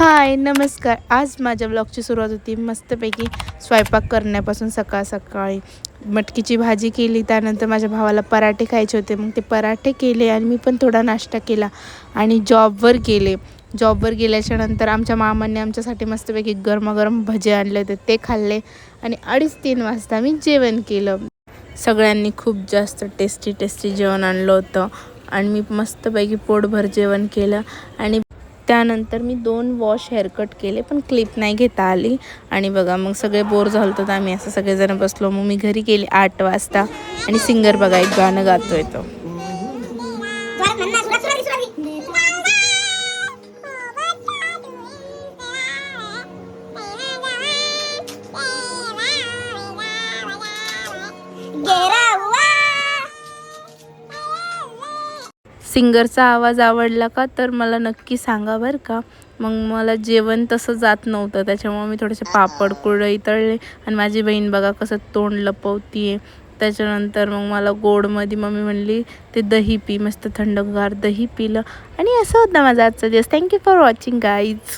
हाय, नमस्कार. आज माझ्या ब्लॉगची सुरुवात होती मस्तपैकी स्वयंपाक करण्यापासून. सकाळी मटकीची भाजी केली, त्यानंतर माझ्या भावाला पराठे खायचे होते, मग ते पराठे केले आणि मी पण थोडा नाश्ता केला आणि जॉबवर गेले. जॉबवर गेल्याच्यानंतर आमच्या मामांनी आमच्यासाठी मस्तपैकी गरमागरम भजे आणले होते, ते खाल्ले आणि 2:30-3 वाजता मी जेवण केलं. सगळ्यांनी खूप जास्त टेस्टी जेवण आणलं होतं आणि मी मस्तपैकी पोटभर जेवण केलं. आणि त्यानंतर मी 2 वॉश हेअरकट केले, पण क्लिप नाही घेता आली. आणि बघा, मग सगळे बोर झालो तर आम्ही असं सगळेजण बसलो. मग मी घरी गेले 8 वाजता आणि सिंगर बघा एक गाणं गातोय तो. सिंगरचा आवाज आवडला का तर मला नक्की सांगा बरं का. मग मला जेवण तसं जात नव्हतं, त्याच्यामुळे मी थोडेसे पापड कुरडई तळले आणि माझी बहीण बघा कसं तोंड लपवतीये. त्याच्यानंतर मग मला गोडमध्ये मम्मी म्हणली ते दही पी, मस्त थंडगार दही पिलं आणि असं होतं माझा आजचा दिवस. Thank you for watching guys.